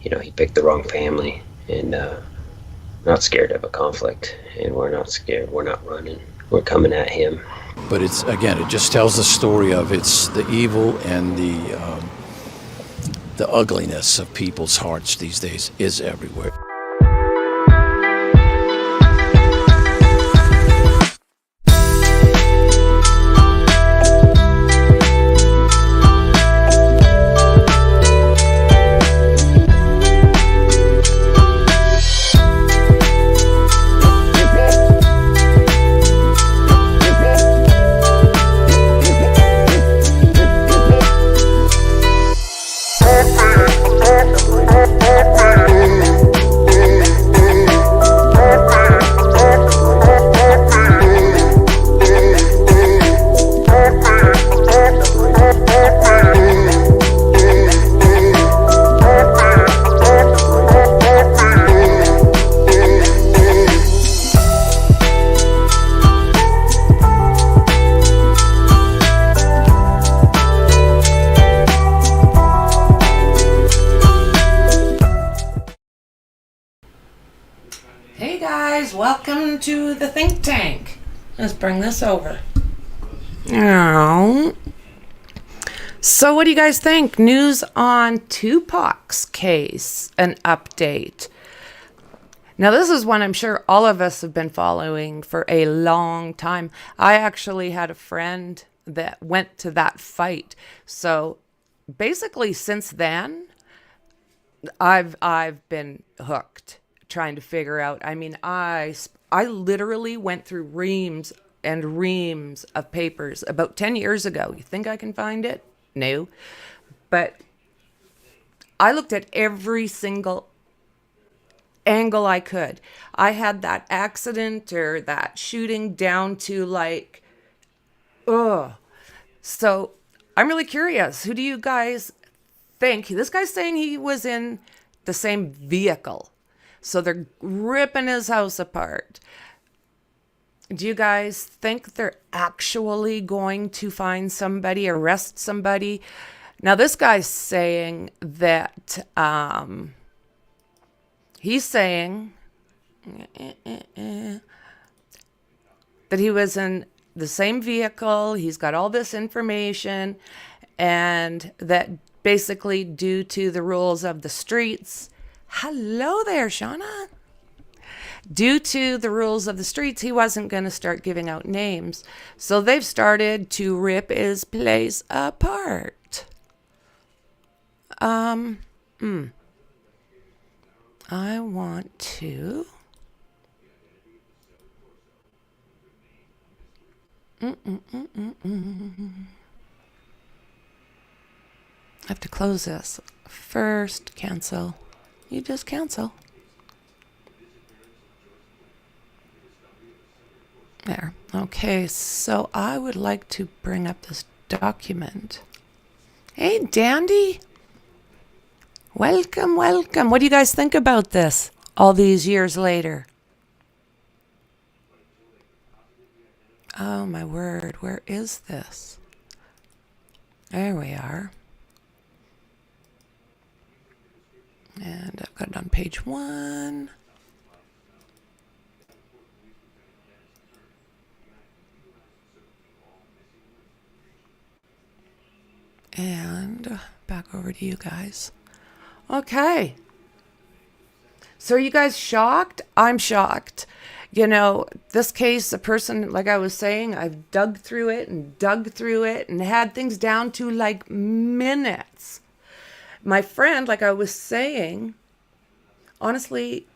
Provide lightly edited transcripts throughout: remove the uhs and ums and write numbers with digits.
He picked the wrong family, and not scared of a conflict, and we're not scared. We're not running. We're coming at him. But it just tells the story of it's the evil and the ugliness of people's hearts these days is everywhere. Hey guys, welcome to the think tank. Let's bring this over. So what do you guys think? News on Tupac's case, an update. Now this is one I'm sure all of us have been following for a long time. I actually had a friend that went to that fight. So basically since then, I've been hooked trying to figure out. I mean, I literally went through reams and reams of papers about 10 years ago. You think I can find it? No. But I looked at every single angle I could. I had that accident or that shooting down to like, So I'm really curious. Who do you guys think? This guy's saying he was in the same vehicle. So they're ripping his house apart. Do you guys think they're actually going to find somebody, arrest somebody? Now, this guy's saying that he's saying that he was in the same vehicle. He's got all this information, and that basically due to the rules of the streets. Hello there, Shauna. Due to the rules of the streets, he wasn't going to start giving out names. So they've started to rip his place apart. I want to... I have to close this. First, cancel. You just cancel. There. Okay, so I would like to bring up this document. Hey, Dandy. Welcome, welcome. What do you guys think about this all these years later? Oh, my word. Where is this? There we are. And I've got it on page 1. And back over to you guys. Okay. So are you guys shocked? I'm shocked. You know, this case, a person, like I was saying, I've dug through it and had things down to like minutes. My friend, like I was saying, honestly,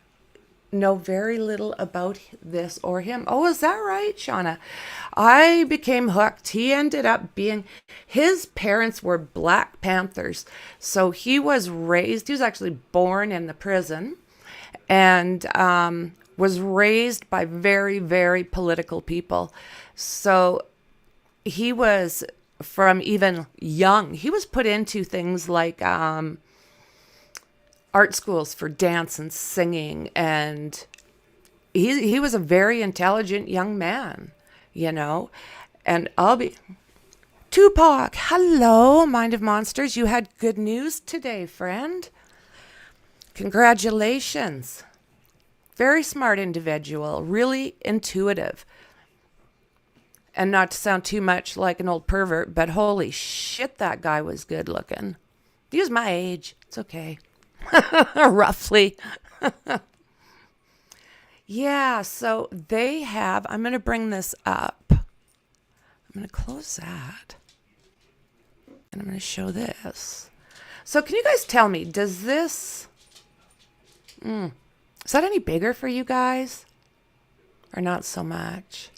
know very little about this or him. Oh, is that right, Shauna? I became hooked. He ended up his parents were Black Panthers. So he was actually born in the prison and was raised by very, very political people. So he was... from even young, he was put into things like art schools for dance and singing, and he was a very intelligent young man, you know. And Tupac, hello, Mind of Monsters. You had good news today, friend. Congratulations. Very smart individual, really intuitive. And not to sound too much like an old pervert, but holy shit, that guy was good looking. He was my age. It's okay. Roughly. Yeah, so they have, I'm going to bring this up. I'm going to close that. And I'm going to show this. So can you guys tell me, does this, is that any bigger for you guys? Or not so much?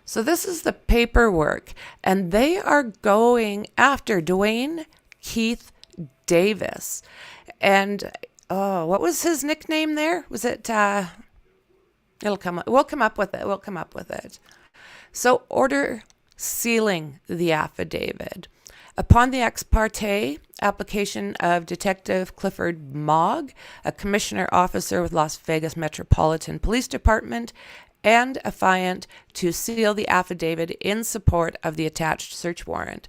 So this is the paperwork, and they are going after Dwayne Keith Davis. And, what was his nickname there? Was it, it'll come up. We'll come up with it. So order sealing the affidavit. Upon the ex parte application of Detective Clifford Mogg, a commissioner officer with Las Vegas Metropolitan Police Department, and affiant to seal the affidavit in support of the attached search warrant,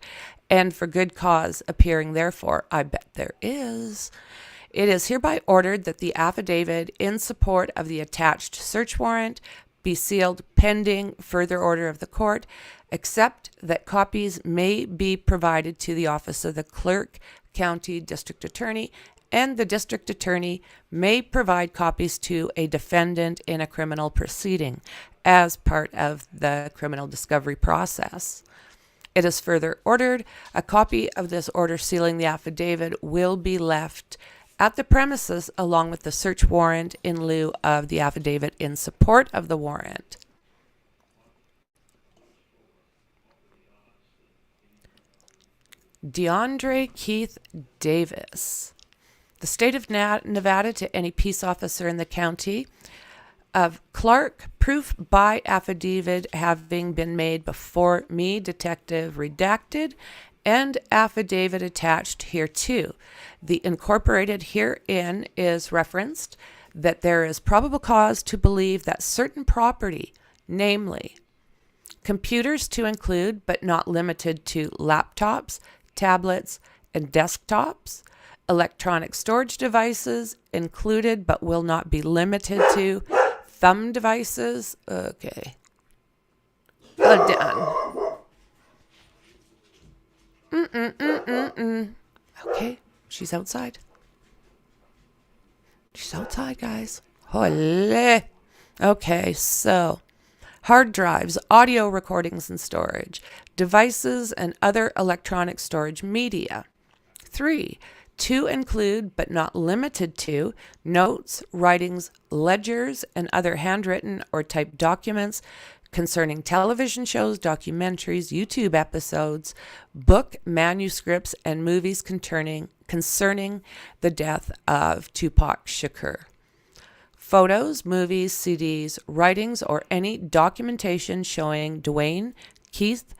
and for good cause appearing therefore, I bet there is. It is hereby ordered that the affidavit in support of the attached search warrant be sealed pending further order of the court, except that copies may be provided to the office of the clerk, county district attorney, and the district attorney may provide copies to a defendant in a criminal proceeding as part of the criminal discovery process. It is further ordered a copy of this order sealing the affidavit will be left at the premises along with the search warrant in lieu of the affidavit in support of the warrant. DeAndre Keith Davis. The state of Nevada to any peace officer in the county of Clark, proof by affidavit having been made before me, detective redacted, and affidavit attached hereto. The incorporated herein is referenced that there is probable cause to believe that certain property, namely computers to include but not limited to laptops, tablets, and desktops, electronic storage devices included but will not be limited to thumb devices. Okay. Done. Okay. She's outside. She's outside, guys. Holy. Okay, so hard drives, audio recordings and storage, devices and other electronic storage media. 3. To include, but not limited to, notes, writings, ledgers, and other handwritten or typed documents concerning television shows, documentaries, YouTube episodes, book, manuscripts, and movies concerning the death of Tupac Shakur. Photos, movies, CDs, writings, or any documentation showing Dwayne Keith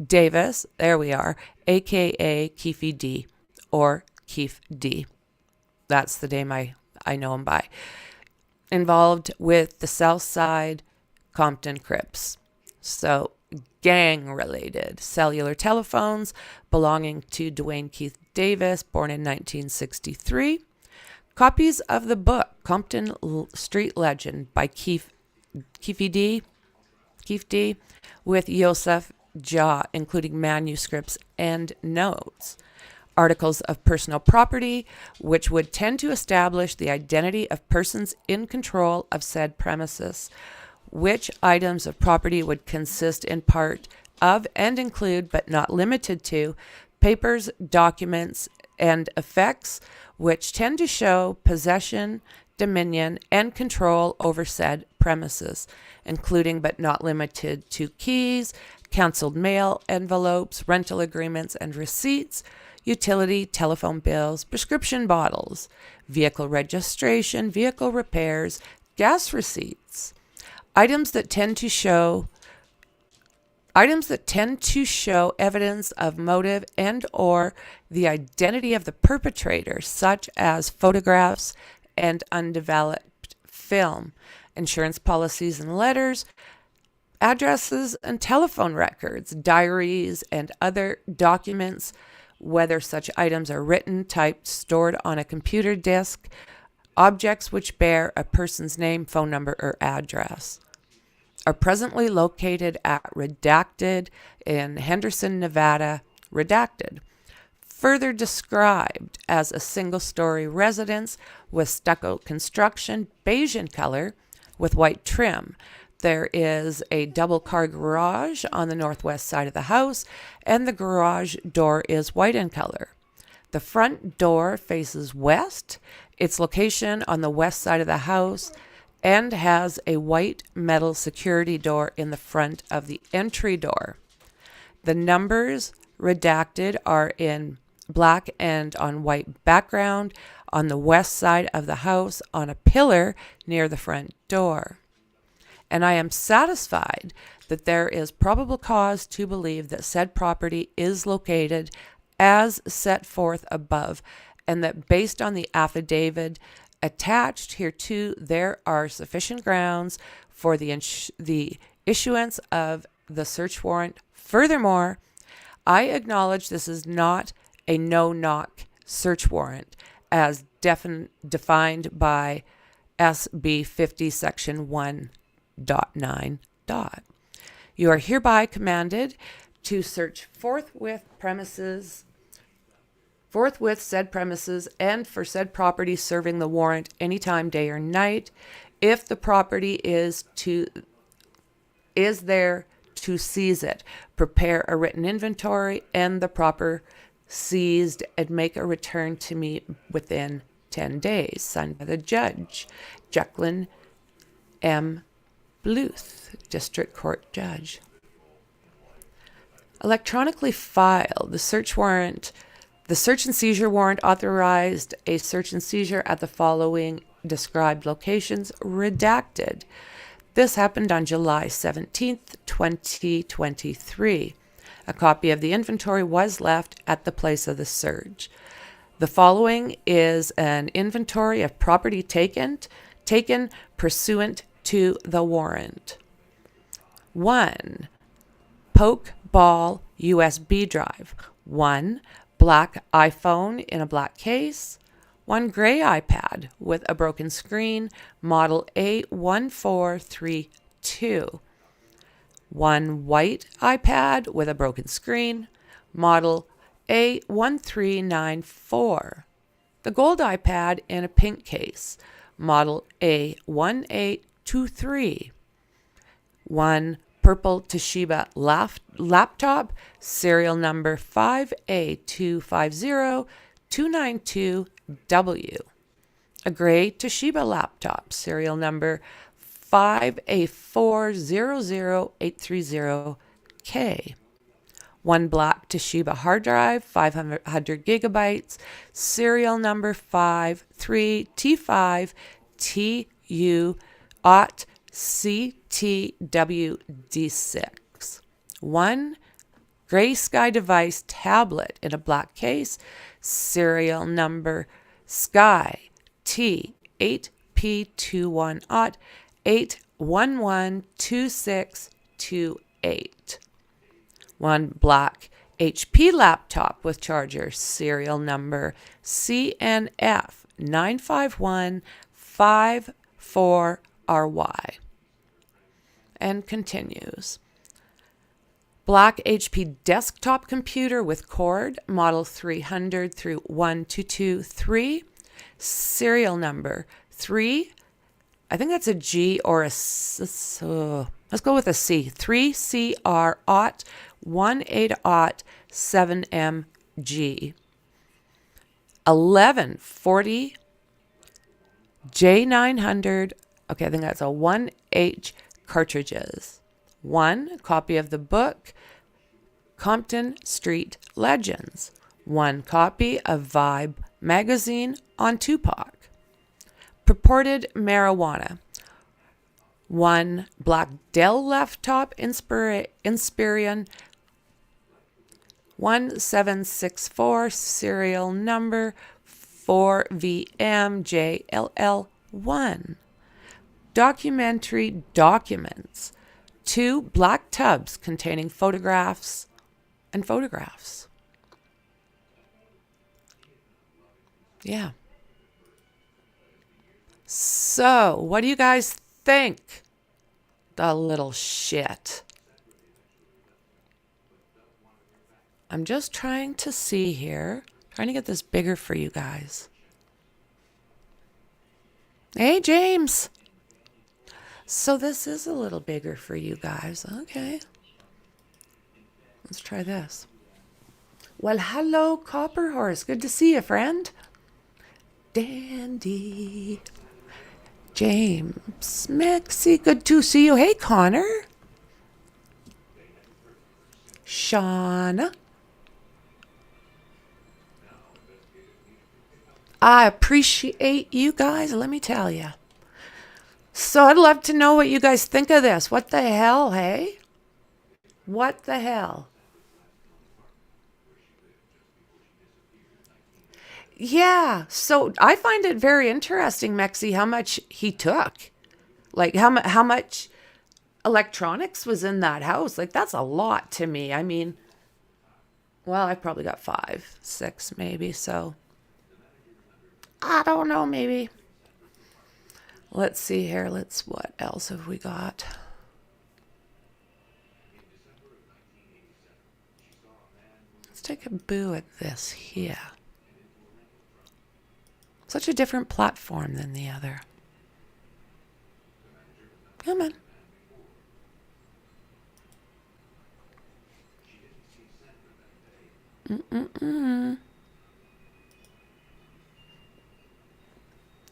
Davis, there we are, a.k.a. Keefy D, or Keef D. That's the name I know him by. Involved with the South Side Compton Crips. So gang related. Cellular telephones belonging to Dwayne Keith Davis, born in 1963. Copies of the book Compton Street Legend by Keef D, with Yosef Jah, including manuscripts and notes. Articles of personal property, which would tend to establish the identity of persons in control of said premises, which items of property would consist in part of and include, but not limited to, papers, documents, and effects, which tend to show possession, dominion, and control over said premises, including but not limited to keys, canceled mail envelopes, rental agreements and receipts, utility, telephone bills, prescription bottles, vehicle registration, vehicle repairs, gas receipts, items that tend to show evidence of motive and or the identity of the perpetrator, such as photographs and undeveloped film, insurance policies and letters, addresses and telephone records, diaries, and other documents, whether such items are written, typed, stored on a computer disk, objects which bear a person's name, phone number, or address, are presently located at Redacted in Henderson, Nevada, Redacted. Further described as a single-story residence with stucco construction, beige in color, with white trim. There is a double-car garage on the northwest side of the house, and the garage door is white in color. The front door faces west. Its location on the west side of the house and has a white metal security door in the front of the entry door. The numbers redacted are in black and on white background on the west side of the house on a pillar near the front door. And I am satisfied that there is probable cause to believe that said property is located as set forth above, and that based on the affidavit attached hereto, there are sufficient grounds for the issuance of the search warrant. Furthermore, I acknowledge this is not a no-knock search warrant as defined by SB 50 section 1.9. You are hereby commanded to search forthwith said premises and for said property serving the warrant anytime, day or night, if the property is there to seize it. Prepare a written inventory and the proper seized and make a return to me within 10 days. Signed by the judge, Jacqueline M. Bluth, District Court Judge. Electronically filed. The search and seizure warrant authorized a search and seizure at the following described locations, redacted. This happened on July 17th, 2023. A copy of the inventory was left at the place of the search. The following is an inventory of property taken pursuant to the warrant. 1. Poke ball USB drive. 1. Black iPhone in a black case. 1 gray iPad with a broken screen, model A1432. 1 white iPad with a broken screen, model A1394. The gold iPad in a pink case, model A1823. 1 purple Toshiba laptop, serial number 5A250292W. A gray Toshiba laptop, serial number 5A400830K. 1 black Toshiba hard drive, 500 gigabytes, serial number 53TU-CTWD6. 1 Gray Sky device tablet in a black case, serial number Sky T8P21 8112628. 1 black HP laptop with charger, serial number CNF95154RY. And continues. Black HP desktop computer with cord, model 300 through 1223, serial number 3, I think that's a G or a let's go with a C, 3CR-18-7MG. 1140 J900, okay, I think that's a 1H cartridges. 1 copy of the book Compton Street Legends. 1 copy of Vibe magazine on Tupac. Purported marijuana. 1 black Dell laptop Inspiron 1764, serial number 4VMJLL1. Documentary documents. 2 black tubs containing photographs and photographs. Yeah. So, what do you guys think? The little shit. I'm just trying to see here. Trying to get this bigger for you guys. Hey, James. So this is a little bigger for you guys. Okay. Let's try this. Well, hello, Copper Horse. Good to see you, friend. Dandy. James. Mexi, good to see you. Hey, Connor. Shauna. I appreciate you guys, let me tell you. So I'd love to know what you guys think of this. What the hell, hey? What the hell? Yeah, so I find it very interesting, Mexi, how much he took. Like, how much electronics was in that house. Like, that's a lot to me. I mean, well, I probably got 5, 6 maybe, so I don't know, maybe. Let's see here. What else have we got? Let's take a boo at this here. Such a different platform than the other. Come on.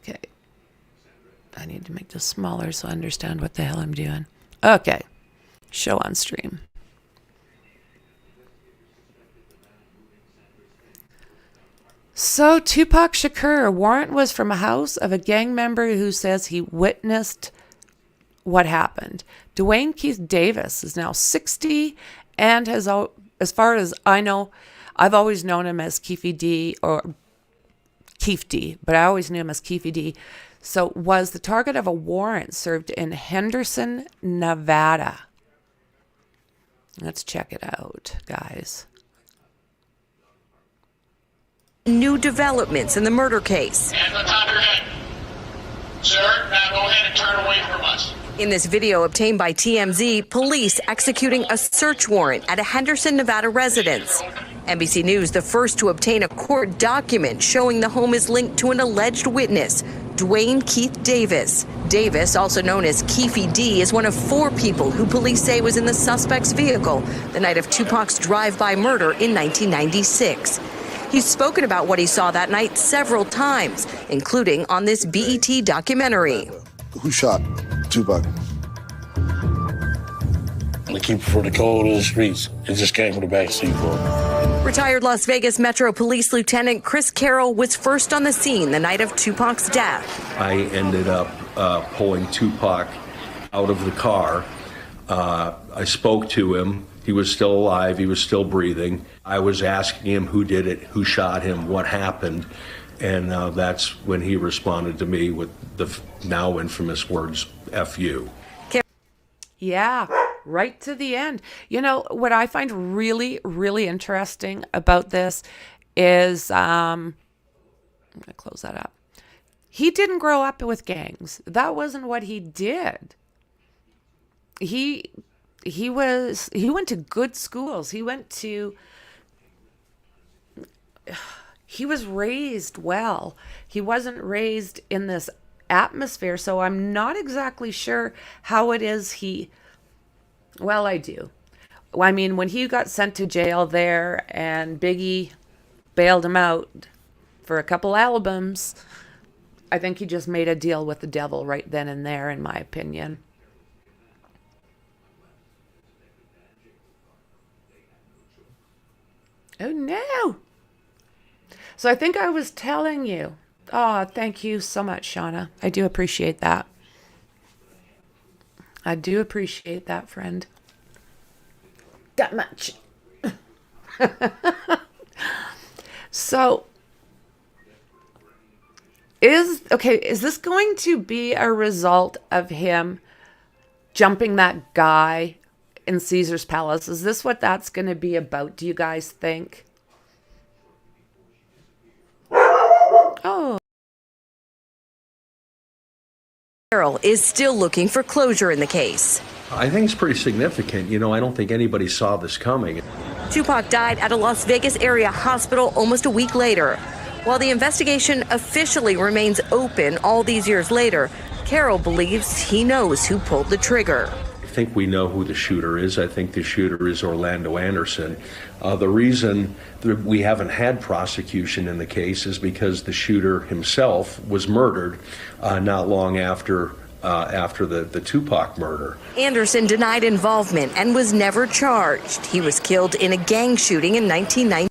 Okay. I need to make this smaller so I understand what the hell I'm doing. Okay. Show on stream. So, Tupac Shakur, a warrant was from a house of a gang member who says he witnessed what happened. Dwayne Keith Davis is now 60 and has, as far as I know, I've always known him as Keefy D or Keef D, but I always knew him as Keefy D. So, was the target of a warrant served in Henderson, Nevada. Let's check it out, guys. New developments in the murder case. Hands on top of your head. Sir, now go ahead and turn away from us. In this video obtained by TMZ, police executing a search warrant at a Henderson, Nevada residence. NBC News, the first to obtain a court document showing the home is linked to an alleged witness, Dwayne Keith Davis. Davis, also known as Keefy D, is one of 4 people who police say was in the suspect's vehicle the night of Tupac's drive-by murder in 1996. He's spoken about what he saw that night several times, including on this BET documentary. Who shot Tupac? The keeper for the cold of the streets. It just came with a backseat for him. Retired Las Vegas Metro Police Lieutenant Chris Carroll was first on the scene the night of Tupac's death. I ended up pulling Tupac out of the car. I spoke to him. He was still alive. He was still breathing. I was asking him who did it, who shot him, what happened. And that's when he responded to me with the now infamous words, F you. Yeah, right to the end. You know, what I find really, really interesting about this is, I'm going to close that up. He didn't grow up with gangs. That wasn't what he did. He went to good schools. He was raised well. He wasn't raised in this atmosphere, so I'm not exactly sure how it is well, I do. I mean, when he got sent to jail there and Biggie bailed him out for a couple albums, I think he just made a deal with the devil right then and there, in my opinion. Oh, no. So I think I was telling you. Oh, thank you so much, Shauna. I do appreciate that. I do appreciate that, friend. That much. So, is this going to be a result of him jumping that guy in Caesar's Palace. Is this what that's going to be about, do you guys think? Oh. Carroll is still looking for closure in the case. I think it's pretty significant. You know, I don't think anybody saw this coming. Tupac died at a Las Vegas area hospital almost a week later. While the investigation officially remains open all these years later, Carroll believes he knows who pulled the trigger. I think we know who the shooter is. I think the shooter is Orlando Anderson. The reason that we haven't had prosecution in the case is because the shooter himself was murdered not long after the Tupac murder. Anderson denied involvement and was never charged. He was killed in a gang shooting in 1990.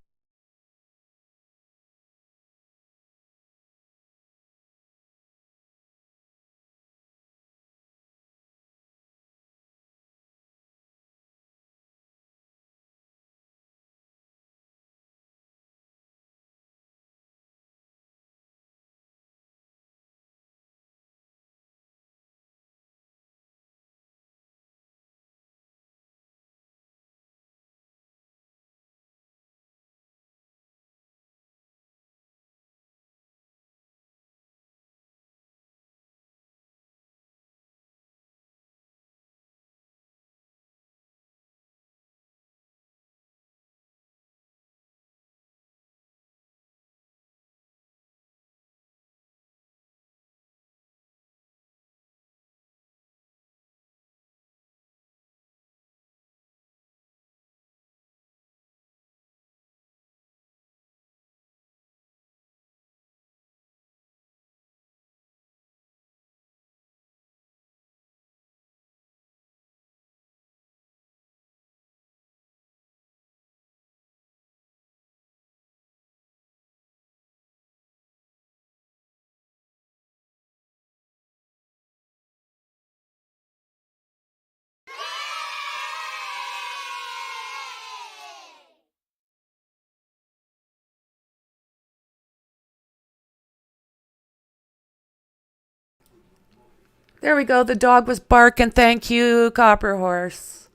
There we go. The dog was barking. Thank you, Copper Horse.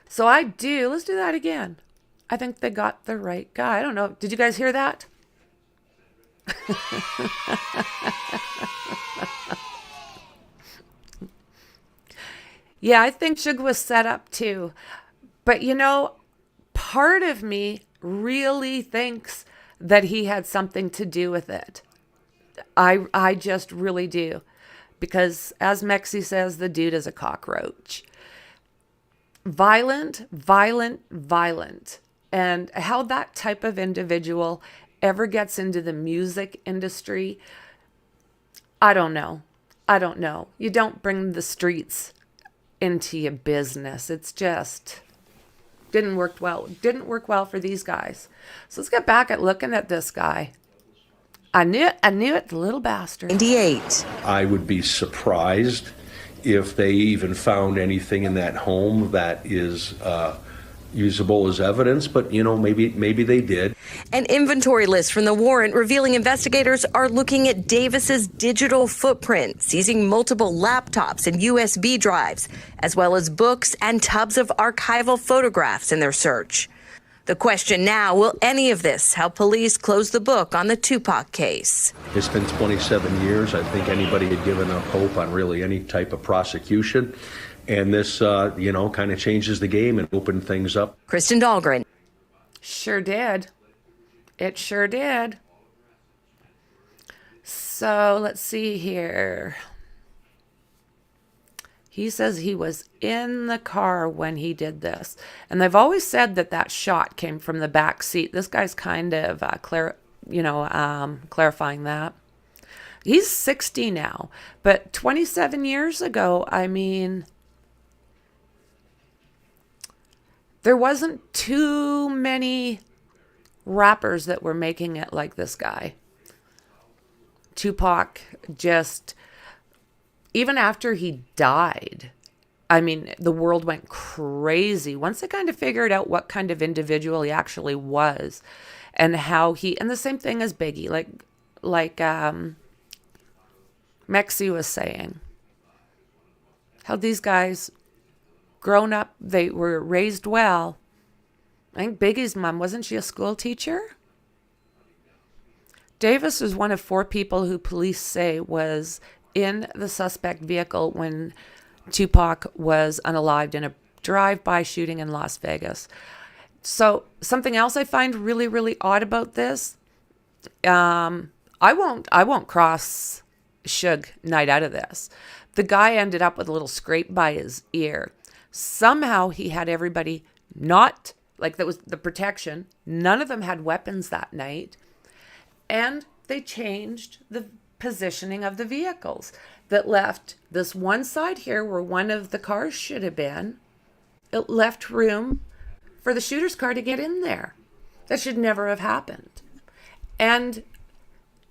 So let's do that again. I think they got the right guy. I don't know. Did you guys hear that? Yeah, I think Suge was set up too. But part of me really thinks that he had something to do with it. I just really do. Because as Mexi says, the dude is a cockroach. Violent, violent, violent. And how that type of individual ever gets into the music industry, I don't know. You don't bring the streets into your business. It's just didn't work well. Didn't work well for these guys. So let's get back at looking at this guy. I knew it, the little bastard. 98. I would be surprised if they even found anything in that home that is usable as evidence, but maybe they did. An inventory list from the Warrant revealing investigators are looking at Davis's digital footprint, seizing multiple laptops and USB drives, as well as books and tubs of archival photographs in their search. The question now, will any of this help police close the book on the Tupac case? It's been 27 years. I think anybody had given up hope on really any type of prosecution. And this, kind of changes the game and opened things up. Kristen Dahlgren. Sure did. It sure did. So let's see here. He says he was in the car when he did this. And they've always said that shot came from the back seat. This guy's kind of clarifying that. He's 60 now. But 27 years ago, there wasn't too many rappers that were making it like this guy. Tupac just... Even after he died, the world went crazy. Once they kind of figured out what kind of individual he actually was and how and the same thing as Biggie, like Mexi was saying, how these guys grown up, they were raised well. I think Biggie's mom, wasn't she a school teacher? Davis is one of 4 people who police say was in the suspect vehicle when Tupac was unalived in a drive-by shooting in Las Vegas. So something else I find really, really odd about this, I won't cross Suge Knight out of this. The guy ended up with a little scrape by his ear. Somehow he had everybody not, like that was the protection. None of them had weapons that night. And they changed the positioning of the vehicles that left this one side here where one of the cars should have been. It left room for the shooter's car to get in there. That should never have happened. And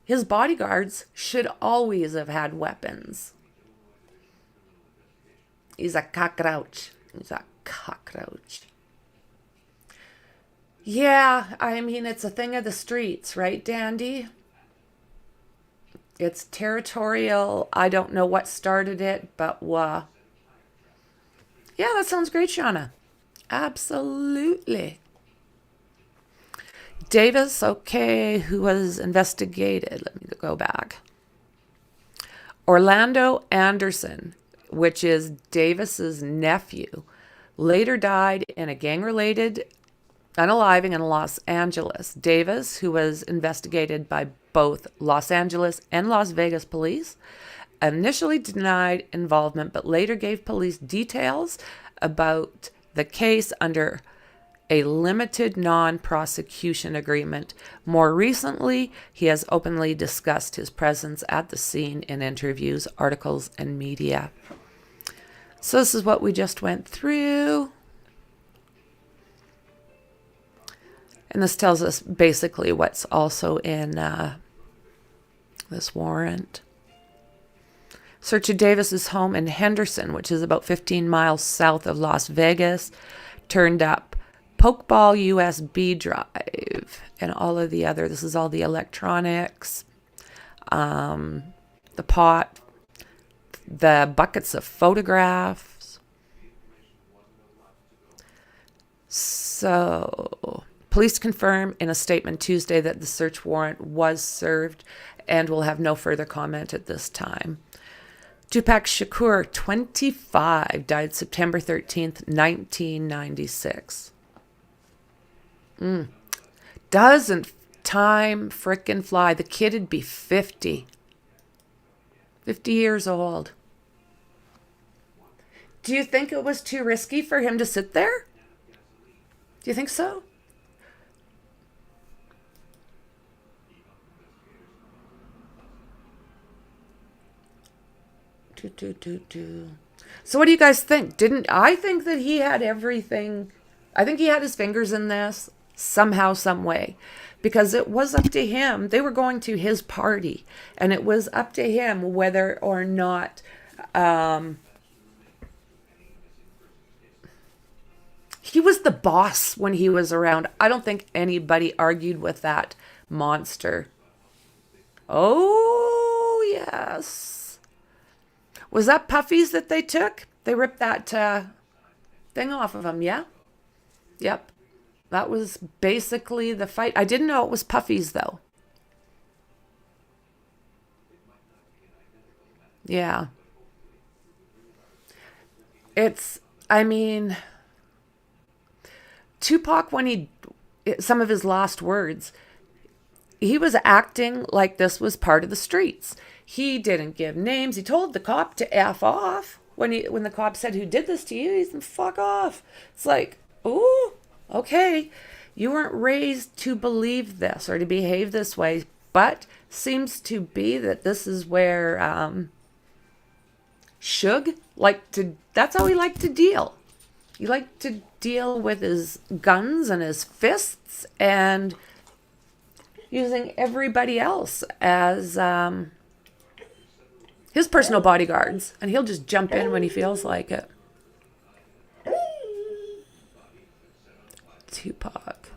his bodyguards should always have had weapons. He's a cockroach. He's a cockroach. Yeah, I mean, it's a thing of the streets, right, Dandy? It's territorial. I don't know what started it, but yeah, that sounds great, Shauna. Absolutely. Davis, okay, who was investigated? Let me go back. Orlando Anderson, which is Davis's nephew, later died in a gang-related unaliving in Los Angeles. Davis, who was investigated by both Los Angeles and Las Vegas police, initially denied involvement, but later gave police details about the case under a limited non-prosecution agreement. More recently, he has openly discussed his presence at the scene in interviews, articles, and media. So this is what we just went through. And this tells us basically what's also in this warrant. Search of Davis's home in Henderson, which is about 15 miles south of Las Vegas, turned up Pokeball USB drive and all of the other. This is all the electronics, the pot, the buckets of photographs. So police confirm in a statement Tuesday that the search warrant was served and will have no further comment at this time. Tupac Shakur, 25, died September 13th, 1996. Doesn't time frickin' fly? The kid'd be 50. 50 years old. Do you think it was too risky for him to sit there? Do you think so? So what do you guys think? I think that he had everything. I think he had his fingers in this somehow, some way, because it was up to him. They were going to his party, and it was up to him whether or not he was the boss when he was around. I don't think anybody argued with that monster. Oh, yes. Was that puffies that they took? They ripped that thing off of him, yeah? Yep. That was basically the fight. I didn't know it was puffies, though. Yeah. Tupac, some of his last words, he was acting like this was part of the streets. He didn't give names. He told the cop to F off. When the cop said, "Who did this to you?" He said, "Fuck off." It's like, ooh, okay. You weren't raised to believe this or to behave this way, but seems to be that this is where Suge that's how he liked to deal. He liked to deal with his guns and his fists and using everybody else as his personal bodyguards, and he'll just jump in when he feels like it. Tupac.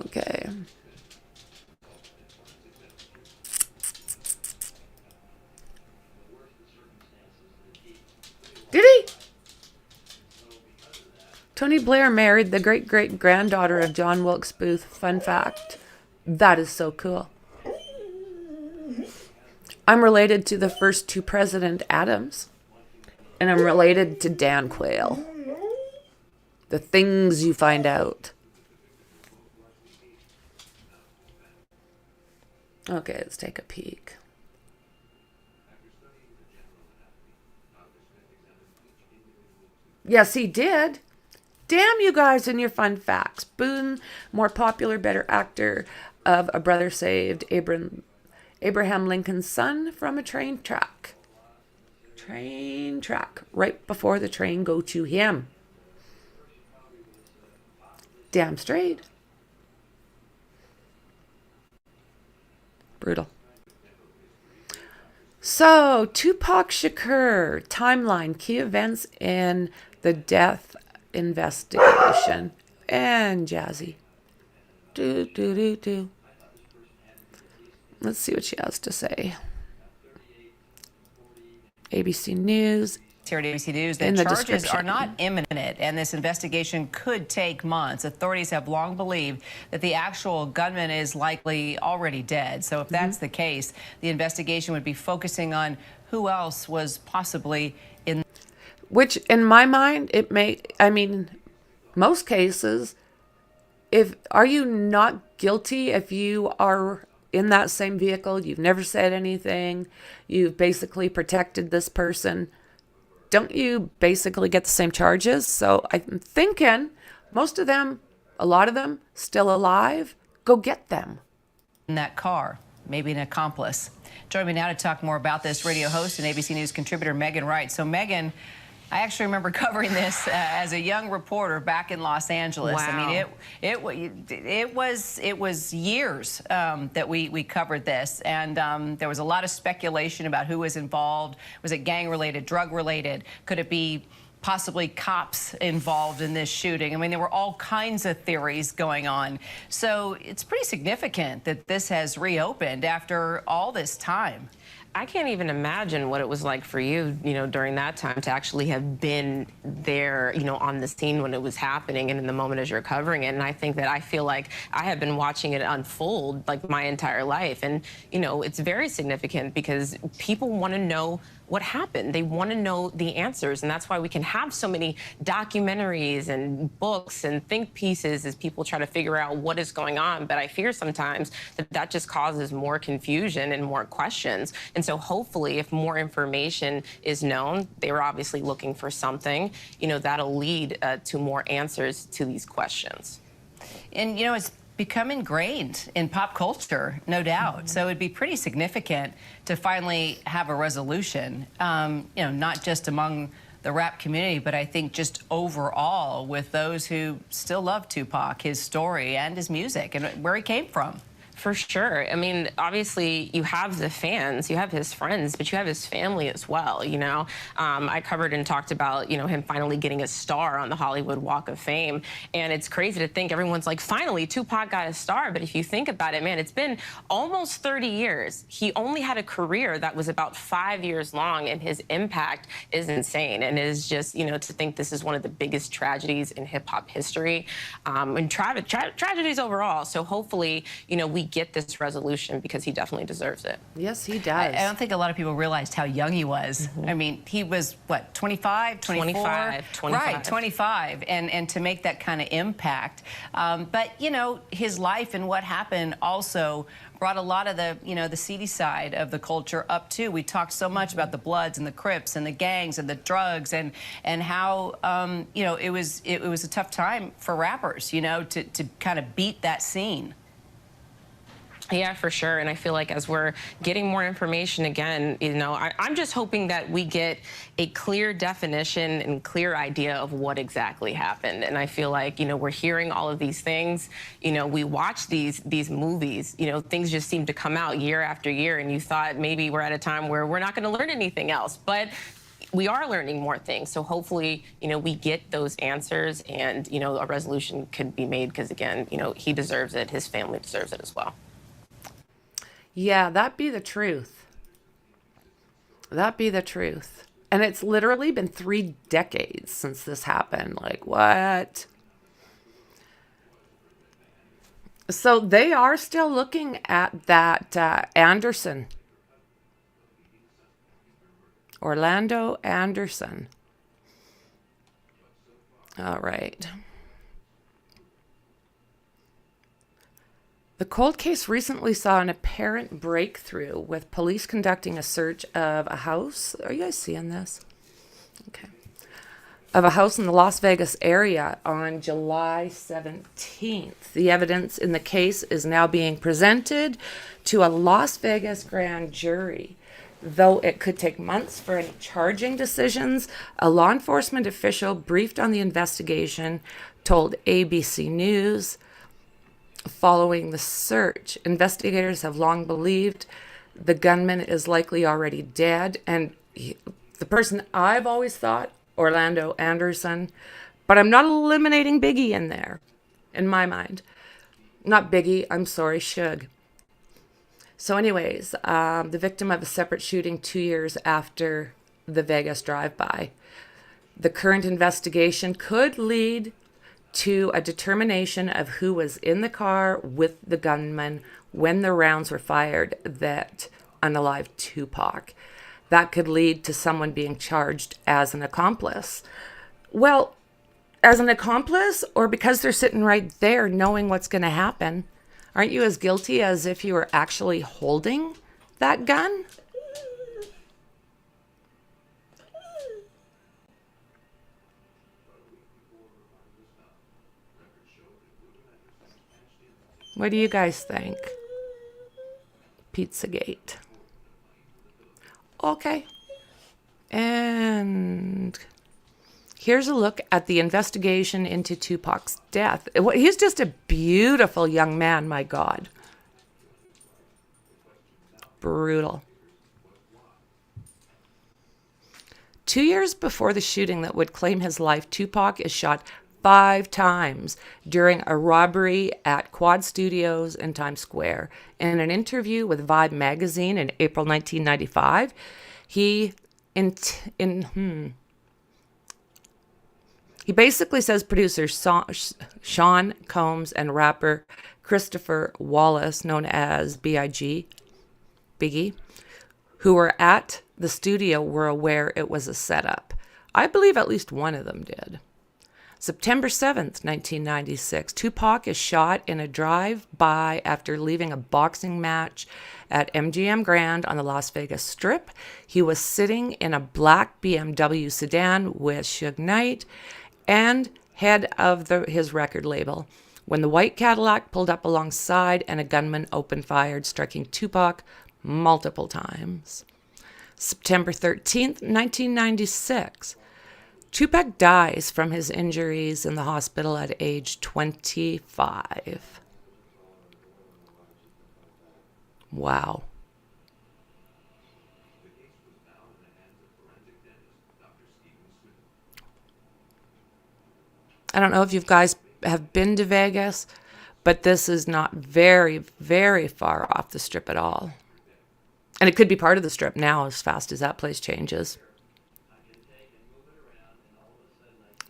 Okay. Did he? Tony Blair married the great-great-granddaughter of John Wilkes Booth. Fun fact. That is so cool. I'm related to the first two President Adams. And I'm related to Dan Quayle. The things you find out. Okay, let's take a peek. Yes, he did. Damn you guys and your fun facts. Boone, more popular, better actor of A Brother Saved, Abraham Lincoln's son from a train track. Train track. Right before the train go to him. Damn straight. Brutal. So, Tupac Shakur, timeline, key events in the death investigation, and Jazzy. Let's see what she has to say. ABC News. Here at ABC News, that charges are not imminent and this investigation could take months. Authorities have long believed that the actual gunman is likely already dead. So if that's the case, the investigation would be focusing on who else was possibly in. Which, in my mind, most cases, are you not guilty if you are in that same vehicle, you've never said anything, you've basically protected this person, don't you basically get the same charges? So I'm thinking most of them, a lot of them, still alive. Go get them. In that car, maybe an accomplice. Joining me now to talk more about this, radio host and ABC News contributor Megan Wright. So Megan, I actually remember covering this as a young reporter back in Los Angeles. Wow. I mean, it was years that we covered this, and there was a lot of speculation about who was involved. Was it gang-related, drug-related? Could it be possibly cops involved in this shooting? I mean, there were all kinds of theories going on. So it's pretty significant that this has reopened after all this time. I can't even imagine what it was like for you, during that time to actually have been there, on the scene when it was happening and in the moment as you're covering it. And I feel like I have been watching it unfold like my entire life. And, it's very significant because people want to know what happened. They want to know the answers. And that's why we can have so many documentaries and books and think pieces as people try to figure out what is going on. But I fear sometimes that just causes more confusion and more questions. And so hopefully if more information is known, they were obviously looking for something, that'll lead to more answers to these questions. And, it's become ingrained in pop culture, no doubt. So it'd be pretty significant to finally have a resolution, not just among the rap community, but I think just overall with those who still love Tupac, his story and his music and where he came from. For sure. I mean, obviously, you have the fans, you have his friends, but you have his family as well, I covered and talked about, him finally getting a star on the Hollywood Walk of Fame. And it's crazy to think everyone's like, finally, Tupac got a star. But if you think about it, man, it's been almost 30 years. He only had a career that was about 5 years long, and his impact is insane. And it is just, to think this is one of the biggest tragedies in hip-hop history and tragedies overall. So hopefully, we get this resolution because he definitely deserves it. Yes, he does. I don't think a lot of people realized how young he was. I mean, he was, what, 25, 24? 25. Right, 25. And to make that kind of impact. But, his life and what happened also brought a lot of the, the seedy side of the culture up, too. We talked so much about the Bloods and the Crips and the gangs and the drugs and how, it was a tough time for rappers, to kind of beat that scene. Yeah, for sure. And I feel like as we're getting more information again, I'm just hoping that we get a clear definition and clear idea of what exactly happened. And I feel like, we're hearing all of these things. We watch these movies, things just seem to come out year after year. And you thought maybe we're at a time where we're not going to learn anything else. But we are learning more things. So hopefully, we get those answers and, a resolution could be made because, again, he deserves it. His family deserves it as well. Yeah, that be the truth. That be the truth. And it's literally been 3 decades since this happened. Like, what? So they are still looking at that Anderson. Orlando Anderson. All right. The cold case recently saw an apparent breakthrough with police conducting a search of a house. Are you guys seeing this? Okay. Of a house in the Las Vegas area on July 17th. The evidence in the case is now being presented to a Las Vegas grand jury. Though it could take months for any charging decisions, a law enforcement official briefed on the investigation told ABC News. Following the search, investigators have long believed the gunman is likely already dead. And the person I've always thought, Orlando Anderson, but I'm not eliminating Biggie in there, in my mind. Not Biggie, I'm sorry, Suge. So anyways, the victim of a separate shooting 2 years after the Vegas drive-by. The current investigation could lead to a determination of who was in the car with the gunman when the rounds were fired that unalived Tupac. That could lead to someone being charged as an accomplice. Well, as an accomplice, or because they're sitting right there knowing what's going to happen, aren't you as guilty as if you were actually holding that gun? What do you guys think? Pizzagate. Okay. And here's a look at the investigation into Tupac's death. He's just a beautiful young man, my God. Brutal. 2 years before the shooting that would claim his life, Tupac is shot 5 times during a robbery at Quad Studios in Times Square. In an interview with Vibe magazine in April 1995, he basically says producer Sean Combs and rapper Christopher Wallace, known as Biggie, who were at the studio, were aware it was a setup. I believe at least one of them did. September 7th, 1996, Tupac is shot in a drive-by after leaving a boxing match at MGM Grand on the Las Vegas Strip. He was sitting in a black BMW sedan with Suge Knight and head of his record label when the white Cadillac pulled up alongside and a gunman opened fire, striking Tupac multiple times. September 13th, 1996. Tupac dies from his injuries in the hospital at age 25. Wow. I don't know if you guys have been to Vegas, but this is not very, very far off the Strip at all. And it could be part of the Strip now as fast as that place changes.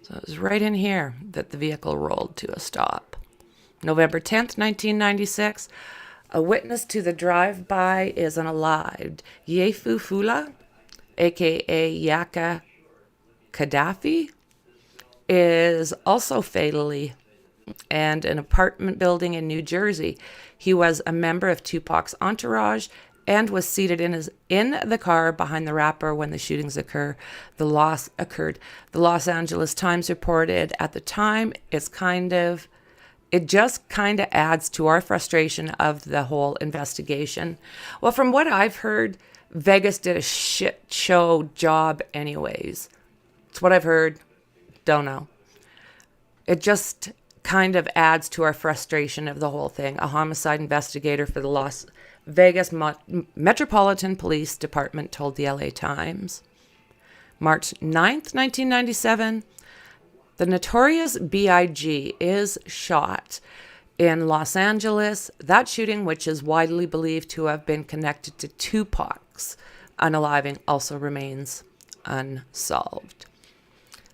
So it was right in here that the vehicle rolled to a stop. November 10th, 1996. A witness to the drive-by is unalived. Yefu Fula, a.k.a. Yaka Gaddafi, is also fatally in an apartment building in New Jersey. He was a member of Tupac's entourage and was seated in the car behind the rapper when the shootings occurred. The Los Angeles Times reported at the time, it just kind of adds to our frustration of the whole investigation. Well, from what I've heard, Vegas did a shit show job anyways. It's what I've heard. Don't know. It just kind of adds to our frustration of the whole thing. A homicide investigator for the Las Vegas Metropolitan Police Department told the LA Times. March 9th, 1997, the notorious B.I.G. is shot in Los Angeles. That shooting, which is widely believed to have been connected to Tupac's unaliving, also remains unsolved.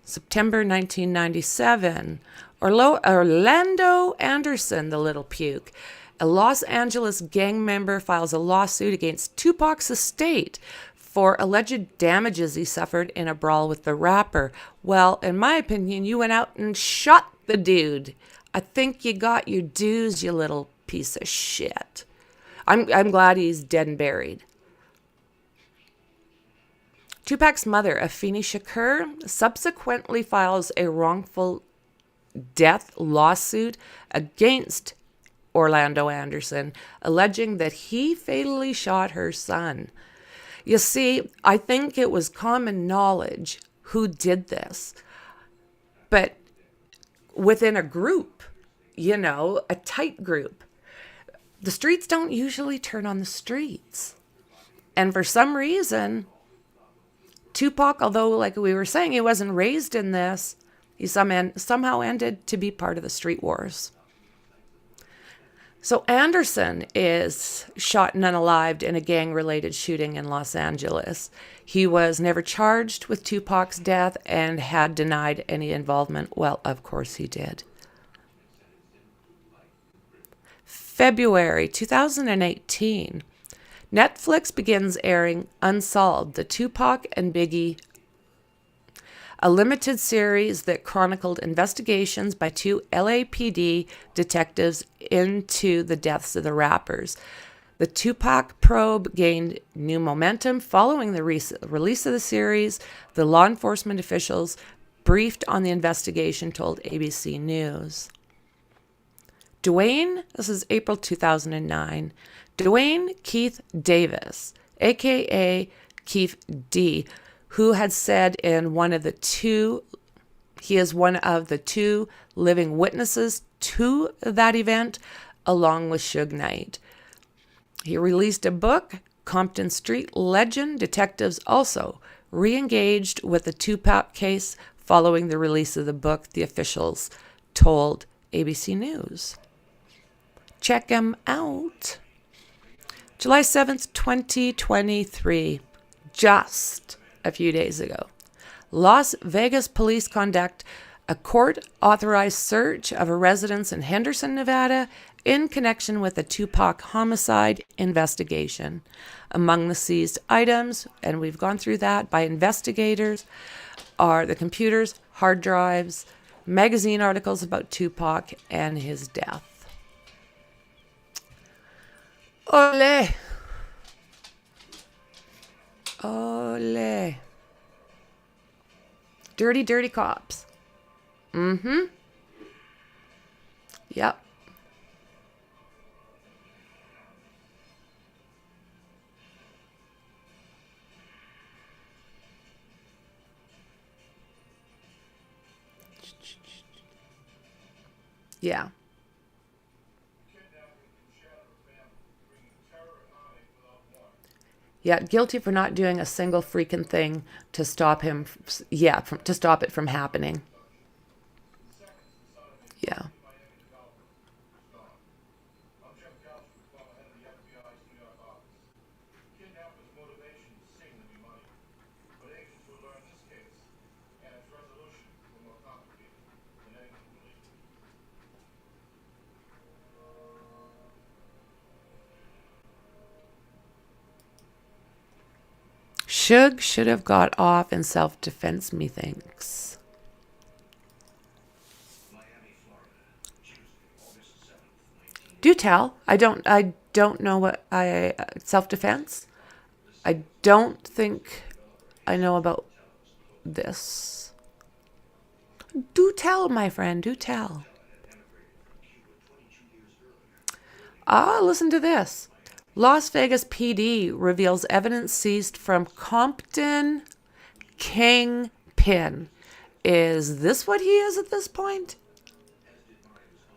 September 1997, Orlando Anderson, the little puke, a Los Angeles gang member, files a lawsuit against Tupac's estate for alleged damages he suffered in a brawl with the rapper. Well, in my opinion, you went out and shot the dude. I think you got your dues, you little piece of shit. I'm glad he's dead and buried. Tupac's mother, Afeni Shakur, subsequently files a wrongful death lawsuit against Orlando Anderson, alleging that he fatally shot her son. You see, I think it was common knowledge who did this, but within a group, a tight group. The streets don't usually turn on the streets. And for some reason, Tupac, although like we were saying, he wasn't raised in this, he somehow ended to be part of the street wars. So Anderson is shot and unalived in a gang-related shooting in Los Angeles. He was never charged with Tupac's death and had denied any involvement. Well, of course he did. February 2018, Netflix begins airing Unsolved, the Tupac and Biggie, a limited series that chronicled investigations by two LAPD detectives into the deaths of the rappers. The Tupac probe gained new momentum following the release of the series. The law enforcement officials briefed on the investigation told ABC News. This is April 2009, Dwayne Keith Davis, a.k.a. Keith D., who had said he is one of the two living witnesses to that event, along with Suge Knight. He released a book, Compton Street Legend. Detectives also re-engaged with the Tupac case following the release of the book, the officials told ABC News. Check him out. July 7th, 2023, just a few days ago, Las Vegas police conduct a court-authorized search of a residence in Henderson, Nevada, in connection with a Tupac homicide investigation. Among the seized items, and we've gone through that by investigators, are the computers, hard drives, magazine articles about Tupac and his death. Ole! Ole. Dirty, dirty cops. Mm-hmm. Yep. Yeah. Yeah, guilty for not doing a single freaking thing to stop him. To stop it from happening. Yeah. Suge should have got off in self-defense, methinks. Do tell. I don't know what self-defense. I don't think I know about this. Do tell, my friend. Do tell. Listen to this. Las Vegas PD reveals evidence seized from Compton Kingpin. Is this what he is at this point?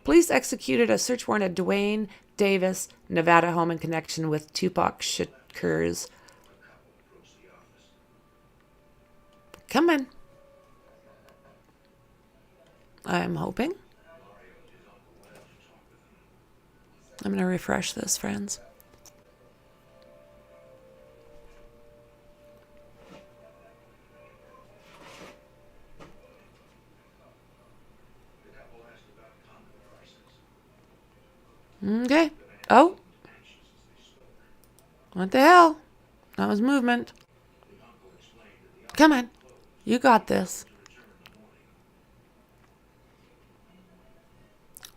Police executed a search warrant at Dwayne Davis, Nevada home in connection with Tupac Shakur's Come on. I'm hoping. I'm going to refresh this, friends. Okay. Oh. What the hell? That was movement. Come on. You got this.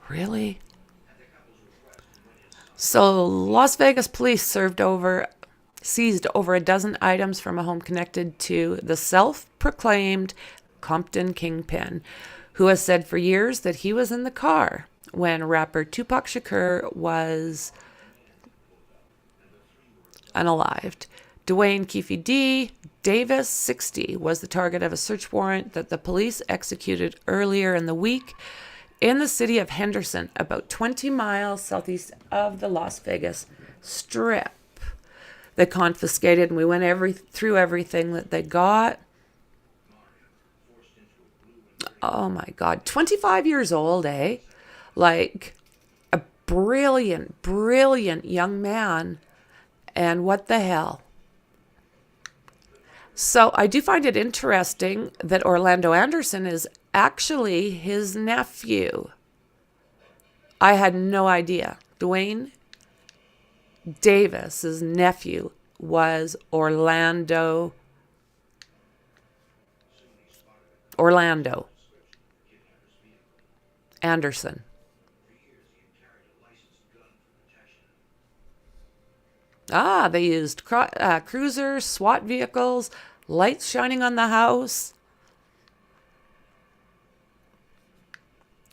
Really? So, Las Vegas police seized over a dozen items from a home connected to the self-proclaimed Compton kingpin, who has said for years that he was in the car when rapper Tupac Shakur was unalived. Dwayne Keefe D. Davis, 60, was the target of a search warrant that the police executed earlier in the week in the city of Henderson, about 20 miles southeast of the Las Vegas Strip. They confiscated, and we went through everything that they got. Oh my God, 25 years old, eh? Like a brilliant, brilliant young man. And what the hell? So I do find it interesting that Orlando Anderson is actually his nephew. I had no idea. Dwayne Davis's nephew was Orlando Anderson. They used cruisers, SWAT vehicles, lights shining on the house.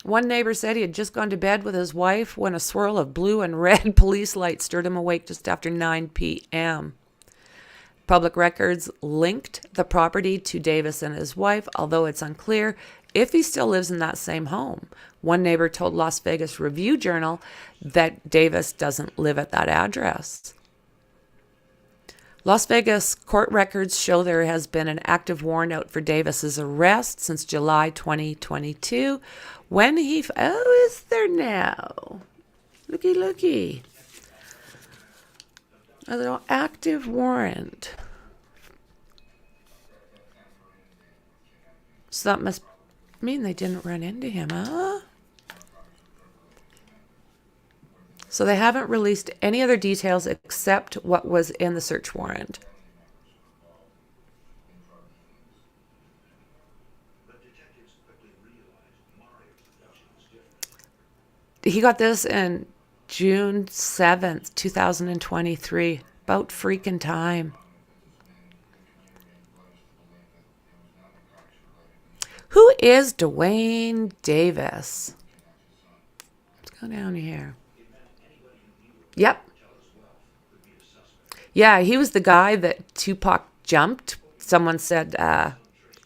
One neighbor said he had just gone to bed with his wife when a swirl of blue and red police lights stirred him awake just after 9 p.m. Public records linked the property to Davis and his wife, although it's unclear if he still lives in that same home. One neighbor told Las Vegas Review-Journal that Davis doesn't live at that address. Las Vegas court records show there has been an active warrant out for Davis's arrest since July 2022, when he... Oh, is there now? Looky, looky. A little active warrant. So that must mean they didn't run into him, huh? So they haven't released any other details except what was in the search warrant. He got this in June 7th, 2023. About freaking time. Who is Dwayne Davis? Let's go down here. Yep. Yeah, he was the guy that Tupac jumped. Someone said,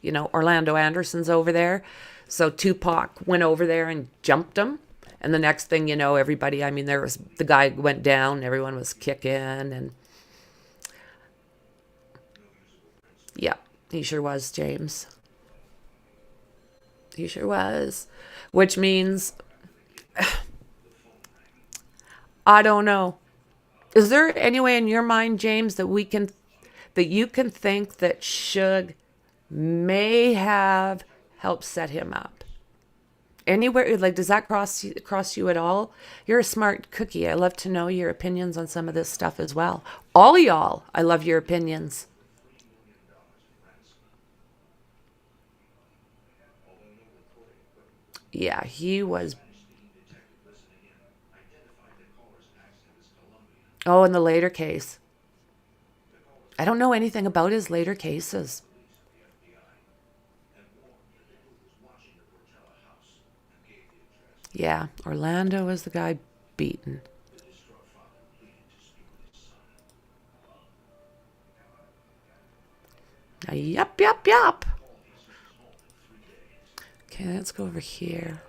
Orlando Anderson's over there. So Tupac went over there and jumped him. And the next thing you know, everybody, there was the guy went down, everyone was kicking, and yeah, he sure was, James. He sure was. Which means, I don't know. Is there any way in your mind, James, that you can think that Suge may have helped set him up? Anywhere, like, does that cross you at all? You're a smart cookie. I love to know your opinions on some of this stuff as well. All of y'all, I love your opinions. Yeah, he was. Oh, in the later case. I don't know anything about his later cases. Yeah, Orlando was the guy beaten. Yup. Okay, let's go over here.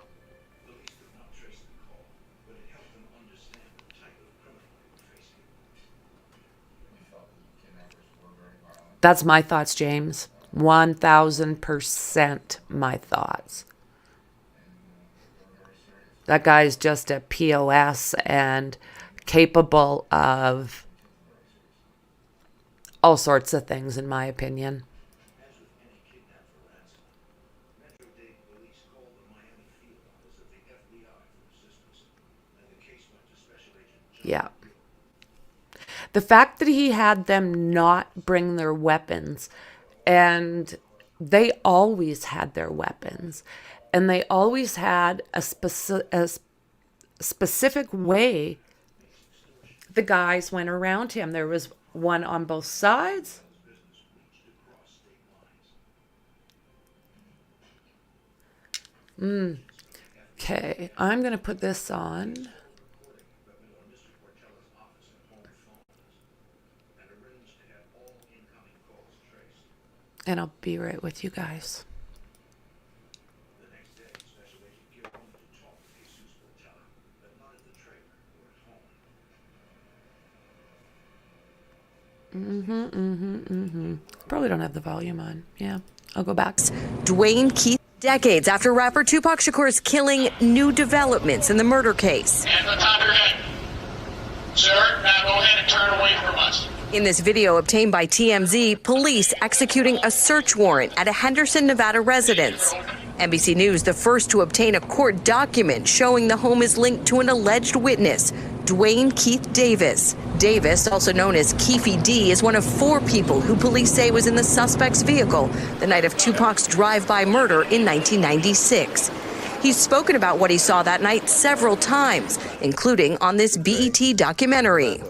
That's my thoughts, James. 1000% my thoughts. That guy's just a POS and capable of all sorts of things, in my opinion. Yeah. The fact that he had them not bring their weapons, and they always had their weapons, and they always had a specific way the guys went around him. There was one on both sides. Okay, I'm going to put this on. And I'll be right with you guys. Probably don't have the volume on. Yeah, I'll go back. Dwayne Keith. Decades after rapper Tupac Shakur's killing, new developments in the murder case. Hands on top of your head. Sir, now go ahead and turn away from us. In this video obtained by TMZ, police executing a search warrant at a Henderson, Nevada residence. NBC News, the first to obtain a court document showing the home is linked to an alleged witness, Dwayne Keith Davis. Davis, also known as Keefy D, is one of 4 people who police say was in the suspect's vehicle the night of Tupac's drive-by murder in 1996. He's spoken about what he saw that night several times, including on this BET documentary.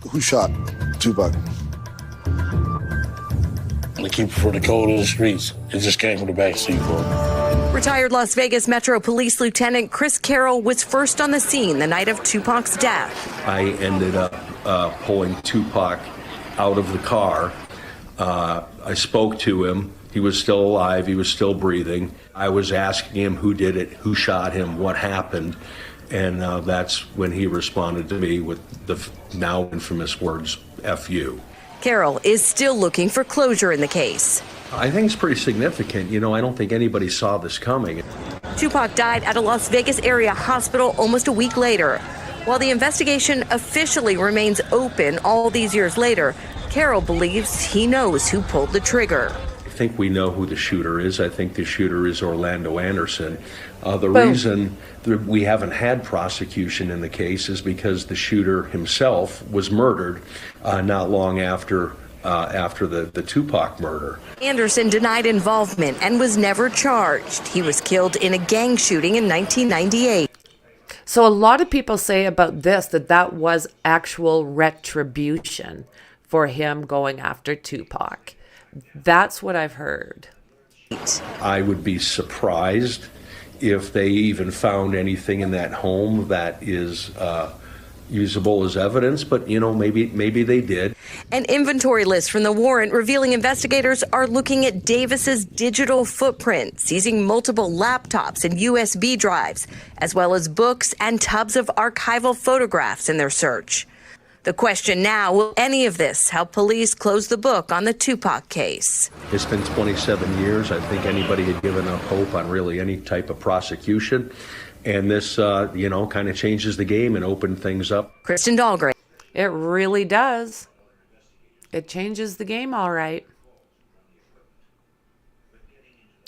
Who shot Tupac? They keep it for the code of the streets. It just came with a backseat for him. Retired Las Vegas Metro Police Lieutenant Chris Carroll was first on the scene the night of Tupac's death. I ended up pulling Tupac out of the car. I spoke to him. He was still alive. He was still breathing. I was asking him who did it, who shot him, what happened. And that's when he responded to me with the now infamous words, F you. Carroll is still looking for closure in the case. I think it's pretty significant. I don't think anybody saw this coming. Tupac died at a Las Vegas area hospital almost a week later. While the investigation officially remains open all these years later, Carroll believes he knows who pulled the trigger. I think we know who the shooter is. I think the shooter is Orlando Anderson. The reason that we haven't had prosecution in the case is because the shooter himself was murdered not long after the Tupac murder. Anderson denied involvement and was never charged. He was killed in a gang shooting in 1998. So a lot of people say about this that was actual retribution for him going after Tupac. That's what I've heard. I would be surprised if they even found anything in that home that is usable as evidence, but maybe they did. An inventory list from the Warrant revealing investigators are looking at Davis's digital footprint, seizing multiple laptops and USB drives, as well as books and tubs of archival photographs in their search. The question now, will any of this help police close the book on the Tupac case? It's been 27 years. I think anybody had given up hope on really any type of prosecution. And this, kind of changes the game and opened things up. Kristen Dahlgren. It really does. It changes the game, all right.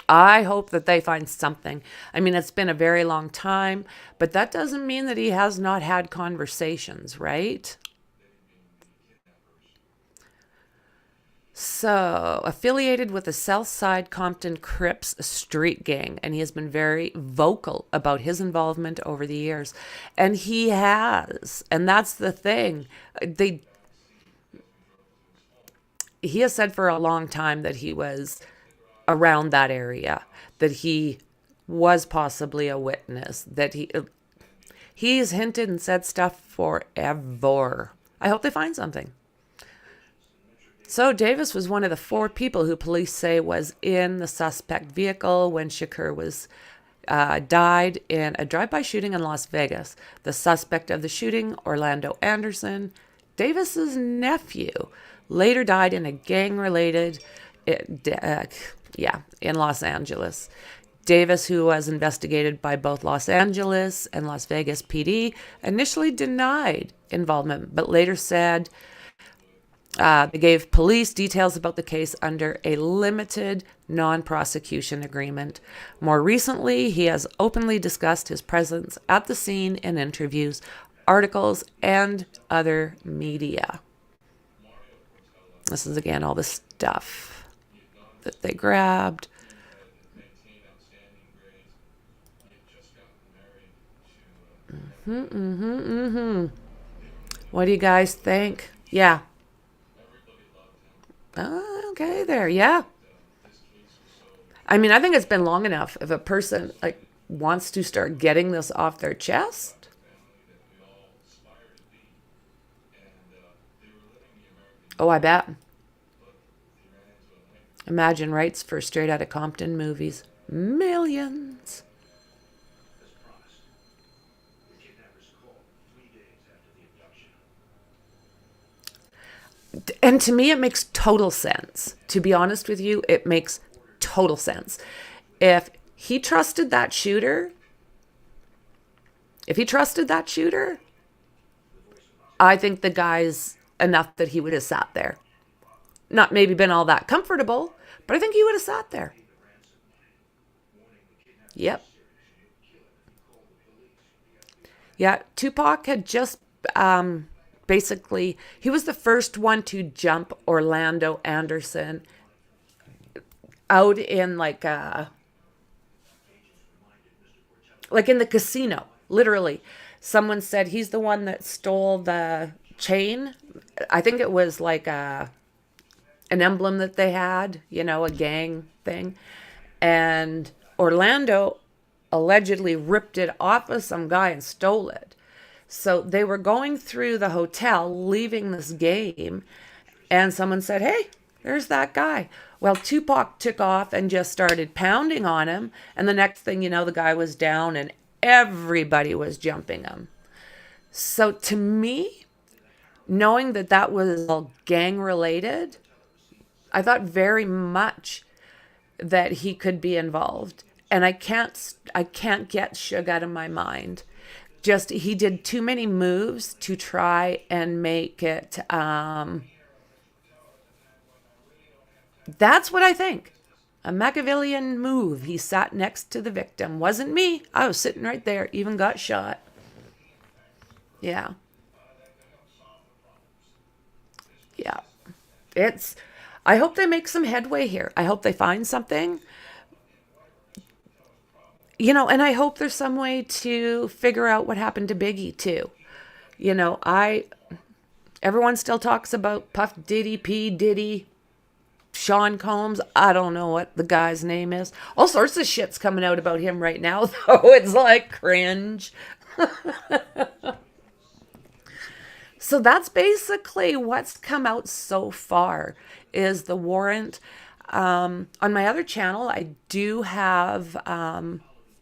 I hope that they find something. I mean, it's been a very long time, but that doesn't mean that he has not had conversations, right? So, affiliated with the Southside Compton Crips street gang, and he has been very vocal about his involvement over the years. And he has, and that's the thing. He has said for a long time that he was around that area, that he was possibly a witness, that he's hinted and said stuff forever. I hope they find something. So Davis was one of the 4 people who police say was in the suspect vehicle when Shakur was died in a drive-by shooting in Las Vegas. The suspect of the shooting, Orlando Anderson, Davis's nephew, later died in a gang-related in Los Angeles. Davis, who was investigated by both Los Angeles and Las Vegas PD, initially denied involvement, but later said they gave police details about the case under a limited non-prosecution agreement. More recently, he has openly discussed his presence at the scene in interviews, articles, and other media. This is, again, all the stuff that they grabbed. What do you guys think? Yeah. Okay, there. Yeah. I mean, I think it's been long enough. If a person wants to start getting this off their chest, oh, I bet. Imagine rights for Straight Outta Compton movies. Millions. And to me, it makes total sense. To be honest with you, it makes total sense. If he trusted that shooter, I think the guy's enough that he would have sat there. Not maybe been all that comfortable, but I think he would have sat there. Yep. Yeah, Tupac had just basically, he was the first one to jump Orlando Anderson out in like in the casino, literally. Someone said he's the one that stole the chain. I think it was like an emblem that they had, a gang thing. And Orlando allegedly ripped it off of some guy and stole it. So they were going through the hotel, leaving this game, and someone said, hey, there's that guy. Well, Tupac took off and just started pounding on him, and the next thing you know, the guy was down and everybody was jumping him. So to me, knowing that that was all gang-related, I thought very much that he could be involved. And I can't get Suge out of my mind. Just, he did too many moves to try and make it, that's what I think. A Machiavellian move. He sat next to the victim. Wasn't me. I was sitting right there, even got shot. Yeah. Yeah. I hope they make some headway here. I hope they find something. And I hope there's some way to figure out what happened to Biggie too. Everyone still talks about Puff Diddy, P. Diddy, Sean Combs. I don't know what the guy's name is. All sorts of shit's coming out about him right now, though. It's like cringe. So that's basically what's come out so far is the warrant. On my other channel, I do have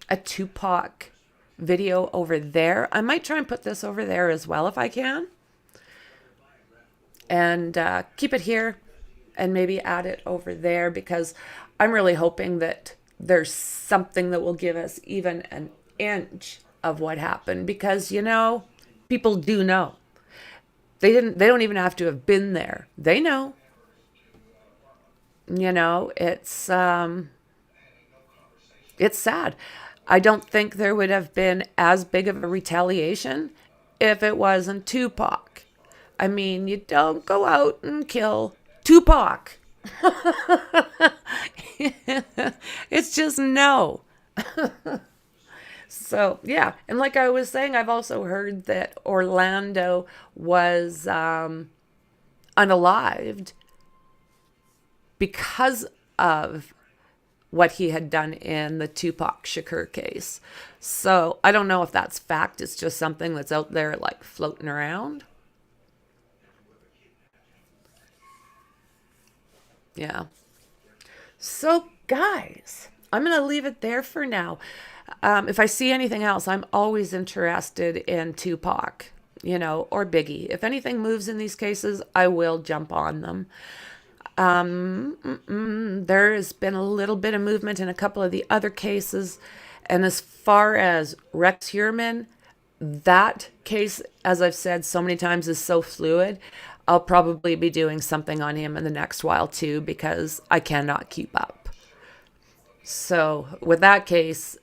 a Tupac video over there. I might try and put this over there as well if I can. And keep it here and maybe add it over there because I'm really hoping that there's something that will give us even an inch of what happened because, people do know. They don't even have to have been there. They know. It's sad. I don't think there would have been as big of a retaliation if it wasn't Tupac. I mean, you don't go out and kill Tupac. It's just no. So, yeah. And like I was saying, I've also heard that Orlando was unalived because of what he had done in the Tupac Shakur case. So I don't know if that's fact. It's just something that's out there like floating around. Yeah. So guys, I'm going to leave it there for now. If I see anything else, I'm always interested in Tupac, or Biggie. If anything moves in these cases, I will jump on them. There has been a little bit of movement in a couple of the other cases. And as far as Rex Heuermann, that case, as I've said so many times, is so fluid. I'll probably be doing something on him in the next while too, because I cannot keep up. So with that case,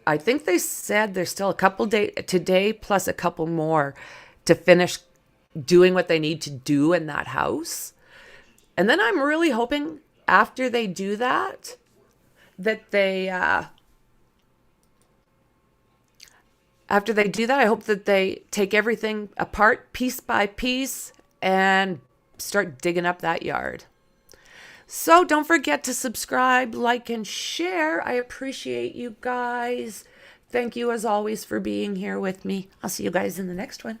I think they said there's still a couple days today plus a couple more to finish doing what they need to do in that house. And then I'm really hoping after they do that, after they do that, I hope that they take everything apart piece by piece and start digging up that yard. So don't forget to subscribe, like, and share. I appreciate you guys. Thank you as always for being here with me. I'll see you guys in the next one.